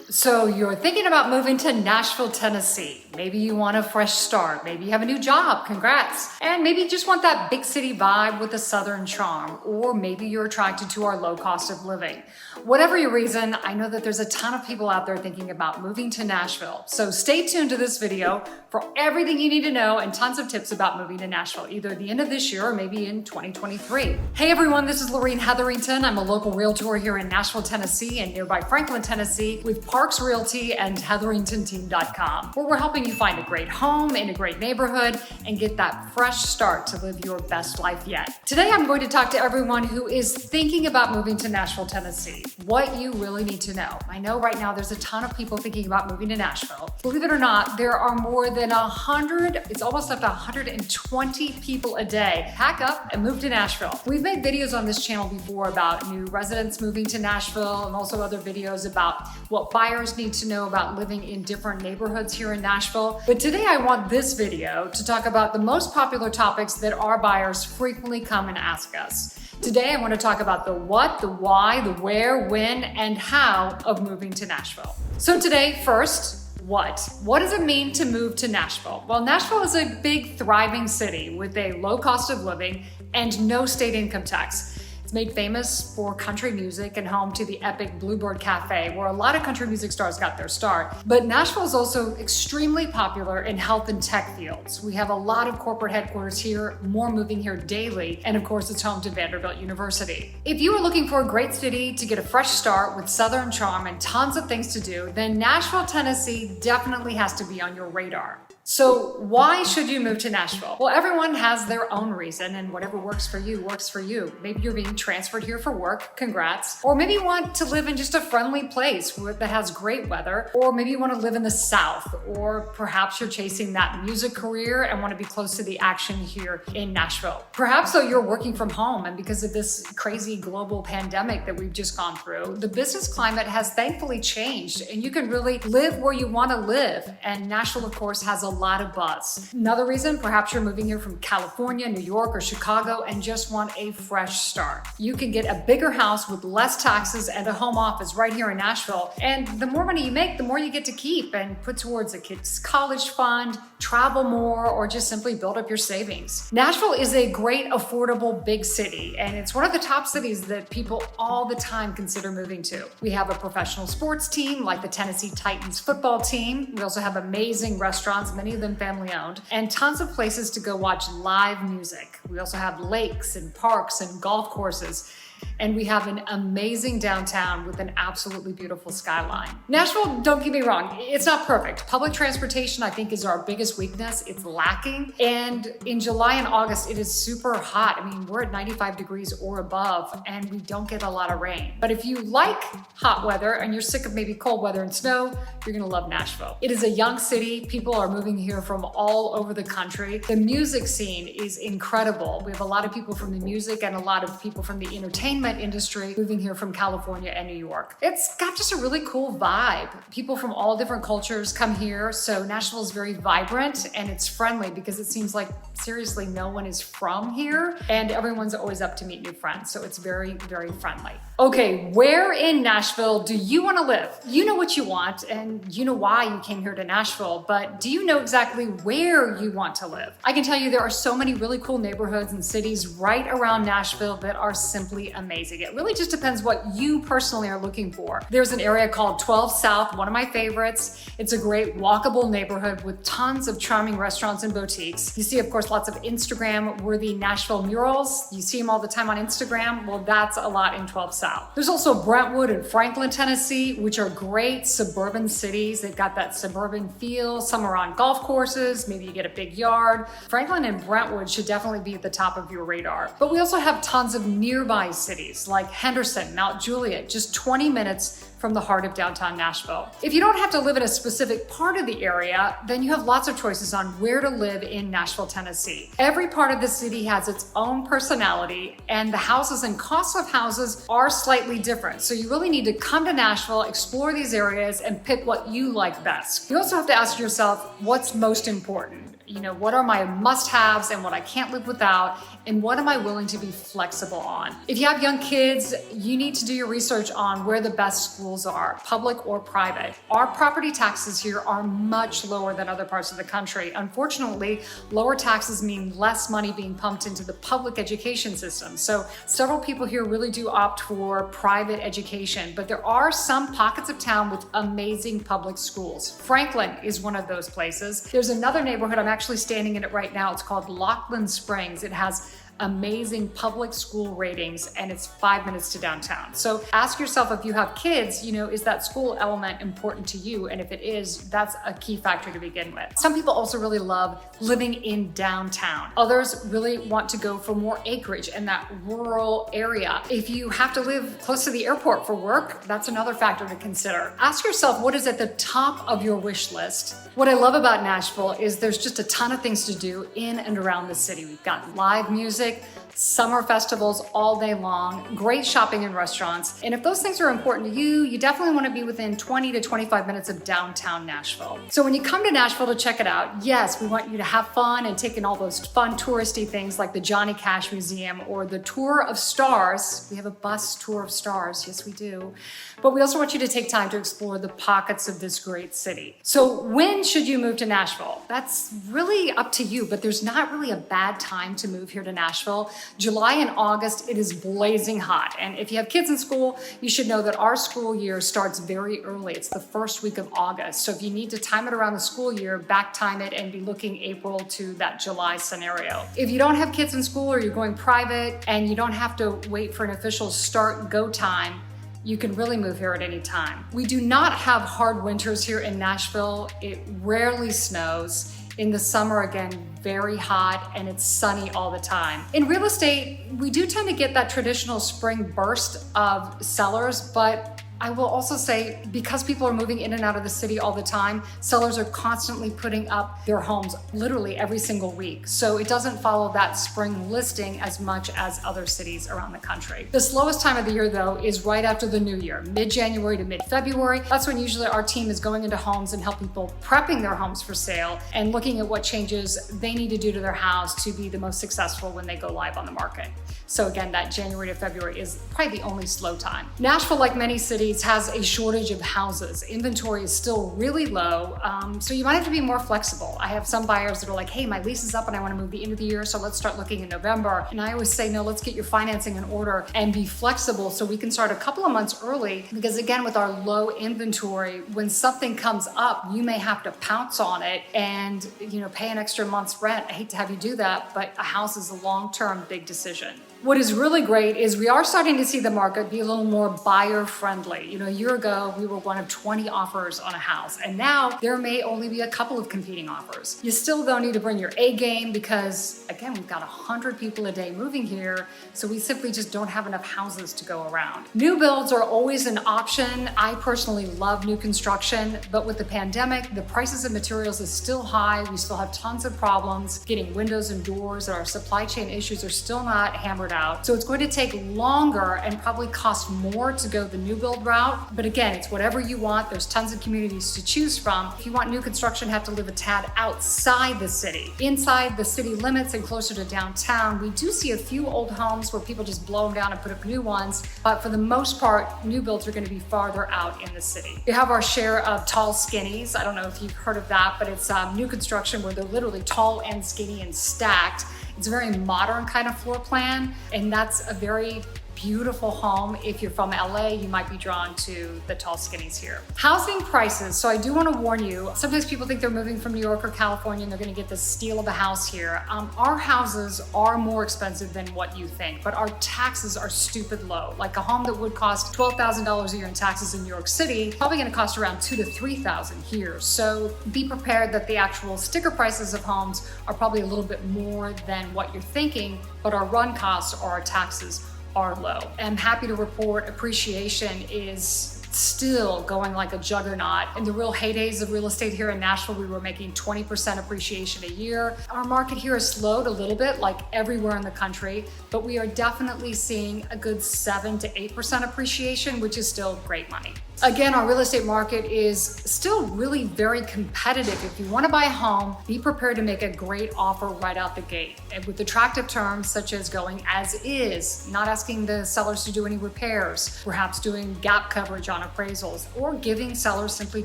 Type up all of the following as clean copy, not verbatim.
So you're thinking about moving to Nashville, Tennessee. Maybe you want a fresh start. Maybe you have a new job. Congrats. And maybe you just want that big city vibe with a southern charm. Or maybe you're attracted to our low cost of living. Whatever your reason, I know that there's a ton of people out there thinking about moving to Nashville. So stay tuned to this video for everything you need to know and tons of tips about moving to Nashville, either at the end of this year or maybe in 2023. Hey everyone, this is Lorene Hetherington. I'm a local realtor here in Nashville, Tennessee and nearby Franklin, Tennessee with Parks Realty and HetheringtonTeam.com, where we're helping you find a great home in a great neighborhood and get that fresh start to live your best life yet. Today, I'm going to talk to everyone who is thinking about moving to Nashville, Tennessee. What you really need to know. I know right now there's a ton of people thinking about moving to Nashville. Believe it or not, there are more than 100, it's almost up to 120 people a day pack up and move to Nashville. We've made videos on this channel before about new residents moving to Nashville and also other videos about what buyers need to know about living in different neighborhoods here in Nashville. But today I want this video to talk about the most popular topics that our buyers frequently come and ask us. Today, I want to talk about the what, the why, the where, when, and how of moving to Nashville. So today, first, what? What does it mean to move to Nashville? Well, Nashville is a big, thriving city with a low cost of living and no state income tax. It's made famous for country music and home to the epic Bluebird Cafe, where a lot of country music stars got their start. But Nashville is also extremely popular in health and tech fields. We have a lot of corporate headquarters here, more moving here daily, and of course it's home to Vanderbilt University. If you are looking for a great city to get a fresh start with southern charm and tons of things to do, then Nashville, Tennessee definitely has to be on your radar. So why should you move to Nashville? Well, everyone has their own reason, and whatever works for you works for you. Maybe you're being transferred here for work, congrats. Or maybe you want to live in just a friendly place that has great weather. Or maybe you want to live in the South. Or perhaps you're chasing that music career and want to be close to the action here in Nashville. Perhaps though you're working from home, and because of this crazy global pandemic that we've just gone through, the business climate has thankfully changed and you can really live where you want to live. And Nashville, of course, has a lot of buzz. Another reason, perhaps you're moving here from California, New York, or Chicago and just want a fresh start. You can get a bigger house with less taxes and a home office right here in Nashville. And the more money you make, the more you get to keep and put towards a kid's college fund, travel more, or just simply build up your savings. Nashville is a great, affordable, big city, and it's one of the top cities that people all the time consider moving to. We have a professional sports team like the Tennessee Titans football team. We also have amazing restaurants, many of them family owned, and tons of places to go watch live music. We also have lakes and parks and golf courses. And we have an amazing downtown with an absolutely beautiful skyline. Nashville, don't get me wrong, it's not perfect. Public transportation, I think, is our biggest weakness. It's lacking. And in July and August, it is super hot. I mean, we're at 95 degrees or above, and we don't get a lot of rain. But if you like hot weather and you're sick of maybe cold weather and snow, you're gonna love Nashville. It is a young city. People are moving here from all over the country. The music scene is incredible. We have a lot of people from the music and a lot of people from the entertainment industry moving here from California and New York. It's got just a really cool vibe. People from all different cultures come here, so Nashville is very vibrant and it's friendly because it seems like seriously no one is from here and everyone's always up to meet new friends, so it's very, very friendly. Okay, where in Nashville do you want to live? You know what you want and you know why you came here to Nashville, but do you know exactly where you want to live? I can tell you there are so many really cool neighborhoods and cities right around Nashville that are simply amazing. It really just depends what you personally are looking for. There's an area called 12 South, one of my favorites. It's a great walkable neighborhood with tons of charming restaurants and boutiques. You see, of course, lots of Instagram-worthy Nashville murals. You see them all the time on Instagram. Well, that's a lot in 12 South. There's also Brentwood and Franklin, Tennessee, which are great suburban cities. They've got that suburban feel. Some are on golf courses. Maybe you get a big yard. Franklin and Brentwood should definitely be at the top of your radar. But we also have tons of nearby cities like Henderson, Mount Juliet, just 20 minutes from the heart of downtown Nashville. If you don't have to live in a specific part of the area, then you have lots of choices on where to live in Nashville, Tennessee. Every part of the city has its own personality, and the houses and costs of houses are slightly different. So you really need to come to Nashville, explore these areas, and pick what you like best. You also have to ask yourself, what's most important? You know, what are my must-haves and what I can't live without, and what am I willing to be flexible on? If you have young kids, you need to do your research on where the best schools schools are, public or private. Our property taxes here are much lower than other parts of the country. Unfortunately, lower taxes mean less money being pumped into the public education system. So several people here really do opt for private education, but there are some pockets of town with amazing public schools. Franklin is one of those places. There's another neighborhood, I'm actually standing in it right now. It's called Lockland Springs. It has amazing public school ratings and it's 5 minutes to downtown. So ask yourself, if you have kids, is that school element important to you? And if it is, that's a key factor to begin with. Some people also really love living in downtown. Others really want to go for more acreage in that rural area. If you have to live close to the airport for work, that's another factor to consider. Ask yourself, what is at the top of your wish list? What I love about Nashville is there's just a ton of things to do in and around the city. We've got live music, summer festivals all day long, great shopping and restaurants. And if those things are important to you, you definitely want to be within 20 to 25 minutes of downtown Nashville. So when you come to Nashville to check it out, yes, we want you to have fun and take in all those fun touristy things like the Johnny Cash Museum or the Tour of Stars. We have a bus tour of stars, yes we do. But we also want you to take time to explore the pockets of this great city. So when should you move to Nashville? That's really up to you, but there's not really a bad time to move here to Nashville. July and August, it is blazing hot. And if you have kids in school, you should know that our school year starts very early. It's the first week of August. So if you need to time it around the school year, back time it and be looking April to that July scenario. If you don't have kids in school or you're going private and you don't have to wait for an official start go time, you can really move here at any time. We do not have hard winters here in Nashville. It rarely snows. In the summer, again, very hot and it's sunny all the time. In real estate, we do tend to get that traditional spring burst of sellers, but I will also say, because people are moving in and out of the city all the time, sellers are constantly putting up their homes literally every single week. So it doesn't follow that spring listing as much as other cities around the country. The slowest time of the year, though, is right after the new year, mid-January to mid-February. That's when usually our team is going into homes and help people prepping their homes for sale and looking at what changes they need to do to their house to be the most successful when they go live on the market. So again, that January to February is probably the only slow time. Nashville, like many cities, has a shortage of houses. Inventory is still really low, so you might have to be more flexible. I have some buyers that are like, hey, my lease is up and I want to move the end of the year, so let's start looking in November. And I always say, no, let's get your financing in order and be flexible so we can start a couple of months early, because again, with our low inventory, when something comes up, you may have to pounce on it and pay an extra month's rent. I hate to have you do that, but a house is a long-term big decision. What is really great is we are starting to see the market be a little more buyer friendly. A year ago, we were one of 20 offers on a house, and now there may only be a couple of competing offers. You still though need to bring your A game because, again, we've got 100 people a day moving here, so we simply just don't have enough houses to go around. New builds are always an option. I personally love new construction, but with the pandemic, the prices of materials is still high. We still have tons of problems getting windows and doors, and our supply chain issues are still not hammered out. So it's going to take longer and probably cost more to go the new build route. But again, it's whatever you want. There's tons of communities to choose from. If you want new construction, have to live a tad outside the city. Inside the city limits and closer to downtown, we do see a few old homes where people just blow them down and put up new ones. But for the most part, new builds are going to be farther out in the city. We have our share of tall skinnies. I don't know if you've heard of that, but it's new construction where they're literally tall and skinny and stacked. It's a very modern kind of floor plan, and that's a very beautiful home. If you're from LA, you might be drawn to the tall skinnies here. Housing prices. So I do want to warn you, sometimes people think they're moving from New York or California and they're going to get this steal of a house here. Our houses are more expensive than what you think, but our taxes are stupid low. Like a home that would cost $12,000 a year in taxes in New York City, probably going to cost around $2,000 to $3,000 here. So be prepared that the actual sticker prices of homes are probably a little bit more than what you're thinking, but our run costs or our taxes are low. I'm happy to report appreciation is still going like a juggernaut. In the real heydays of real estate here in Nashville, we were making 20% appreciation a year. Our market here has slowed a little bit, like everywhere in the country, but we are definitely seeing a good 7 to 8% appreciation, which is still great money. Again, our real estate market is still really very competitive. If you want to buy a home, be prepared to make a great offer right out the gate. And with attractive terms such as going as is, not asking the sellers to do any repairs, perhaps doing gap coverage on appraisals, or giving sellers simply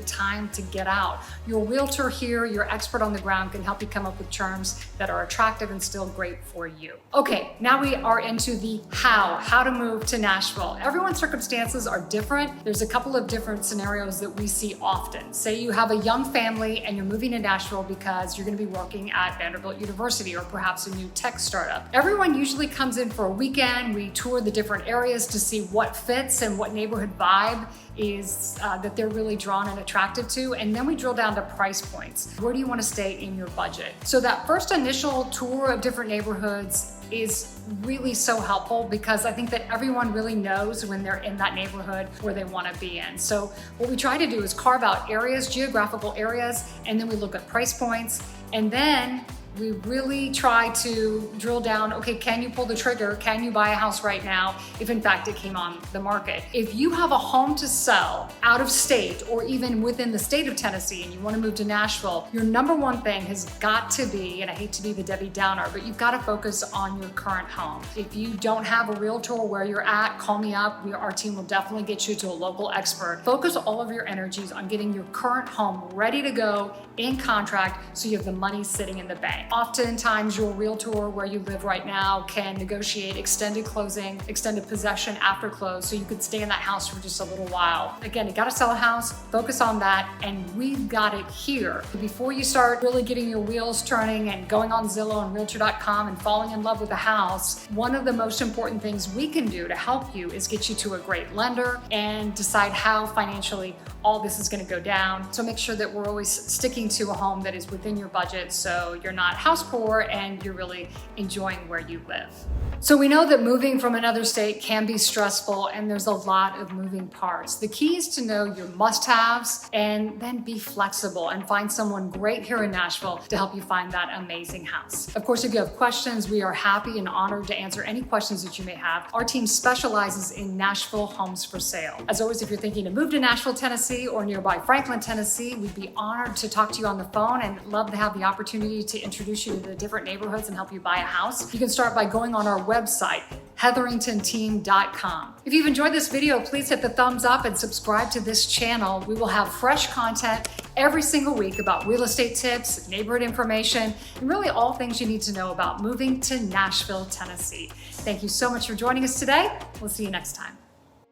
time to get out. Your realtor here, your expert on the ground, can help you come up with terms that are attractive and still great for you. Okay, now we are into the how to move to Nashville. Everyone's circumstances are different. There's a couple of different scenarios that we see often. Say you have a young family and you're moving to Nashville because you're going to be working at Vanderbilt University or perhaps a new tech startup. Everyone usually comes in for a weekend. We tour the different areas to see what fits and what neighborhood vibe is that they're really drawn and attracted to, and then we drill down to price points. Where do you want to stay in your budget? So that first initial tour of different neighborhoods is really so helpful because I think that everyone really knows when they're in that neighborhood where they want to be in. So what we try to do is carve out areas, geographical areas, and then we look at price points, and then we really try to drill down, okay, can you pull the trigger? Can you buy a house right now if in fact it came on the market? If you have a home to sell out of state or even within the state of Tennessee and you want to move to Nashville, your number one thing has got to be, and I hate to be the Debbie Downer, but you've got to focus on your current home. If you don't have a realtor where you're at, call me up. Our team will definitely get you to a local expert. Focus all of your energies on getting your current home ready to go in contract so you have the money sitting in the bank. Oftentimes your realtor where you live right now can negotiate extended closing, extended possession after close, so you could stay in that house for just a little while. Again, you gotta sell a house, focus on that, and we've got it here. Before you start really getting your wheels turning and going on Zillow and Realtor.com and falling in love with a house, one of the most important things we can do to help you is get you to a great lender and decide how financially all this is gonna go down. So make sure that we're always sticking to a home that is within your budget so you're not house poor and you're really enjoying where you live. So we know that moving from another state can be stressful and there's a lot of moving parts. The key is to know your must-haves and then be flexible and find someone great here in Nashville to help you find that amazing house. Of course, if you have questions, we are happy and honored to answer any questions that you may have. Our team specializes in Nashville homes for sale. As always, if you're thinking to move to Nashville, Tennessee or nearby Franklin, Tennessee, we'd be honored to talk to you on the phone and love to have the opportunity to introduce you to the different neighborhoods and help you buy a house. You can start by going on our website, hetheringtonteam.com. If you've enjoyed this video, please hit the thumbs up and subscribe to this channel. We will have fresh content every single week about real estate tips, neighborhood information, and really all things you need to know about moving to Nashville, Tennessee. Thank you so much for joining us today. We'll see you next time.